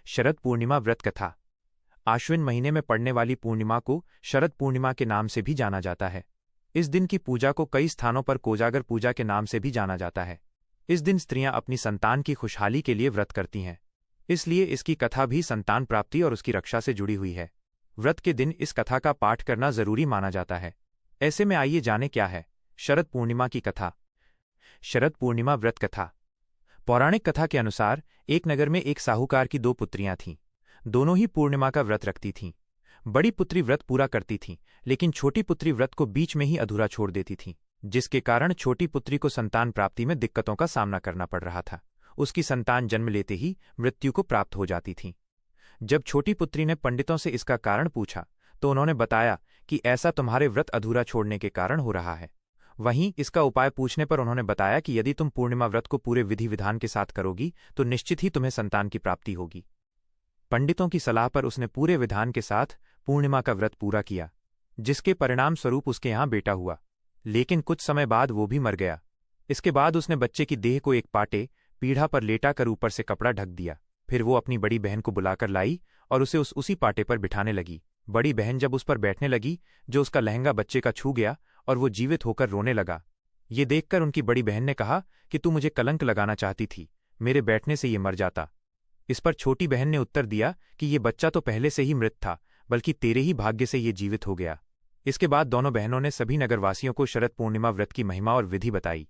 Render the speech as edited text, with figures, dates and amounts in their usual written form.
शरद पूर्णिमा व्रत कथा। आश्विन महीने में पड़ने वाली पूर्णिमा को शरद पूर्णिमा के नाम से भी जाना जाता है। इस दिन की पूजा को कई स्थानों पर कोजागर पूजा के नाम से भी जाना जाता है। इस दिन स्त्रियां अपनी संतान की खुशहाली के लिए व्रत करती हैं, इसलिए इसकी कथा भी संतान प्राप्ति और उसकी रक्षा से जुड़ी हुई है। व्रत के दिन इस कथा का पाठ करना जरूरी माना जाता है। ऐसे में आइए जाने क्या है शरद पूर्णिमा की कथा। शरद पूर्णिमा व्रत कथा। पौराणिक कथा के अनुसार एक नगर में एक साहूकार की 2 पुत्रियां थीं। दोनों ही पूर्णिमा का व्रत रखती थीं। बड़ी पुत्री व्रत पूरा करती थी, लेकिन छोटी पुत्री व्रत को बीच में ही अधूरा छोड़ देती थी, जिसके कारण छोटी पुत्री को संतान प्राप्ति में दिक्कतों का सामना करना पड़ रहा था। उसकी संतान जन्म लेते ही मृत्यु को प्राप्त हो जाती थी। जब छोटी पुत्री ने पंडितों से इसका कारण पूछा तो उन्होंने बताया कि ऐसा तुम्हारे व्रत अधूरा छोड़ने के कारण हो रहा है। वहीं इसका उपाय पूछने पर उन्होंने बताया कि यदि तुम पूर्णिमा व्रत को पूरे विधि विधान के साथ करोगी तो निश्चित ही तुम्हें संतान की प्राप्ति होगी। पंडितों की सलाह पर उसने पूरे विधान के साथ पूर्णिमा का व्रत पूरा किया, जिसके परिणाम स्वरूप उसके यहाँ बेटा हुआ। लेकिन कुछ समय बाद वो भी मर गया। इसके बाद उसने बच्चे की देह को एक पाटे पीढ़ा पर लेटा कर ऊपर से कपड़ा ढक दिया। फिर वो अपनी बड़ी बहन को बुलाकर लाई और उसे उसी पाटे पर बिठाने लगी। बड़ी बहन जब उस पर बैठने लगी, जो उसका लहंगा बच्चे का छू गया और वो जीवित होकर रोने लगा। ये देखकर उनकी बड़ी बहन ने कहा कि तू मुझे कलंक लगाना चाहती थी, मेरे बैठने से ये मर जाता। इस पर छोटी बहन ने उत्तर दिया कि ये बच्चा तो पहले से ही मृत था, बल्कि तेरे ही भाग्य से ये जीवित हो गया। इसके बाद दोनों बहनों ने सभी नगरवासियों को शरद पूर्णिमा व्रत की महिमा और विधि बताई।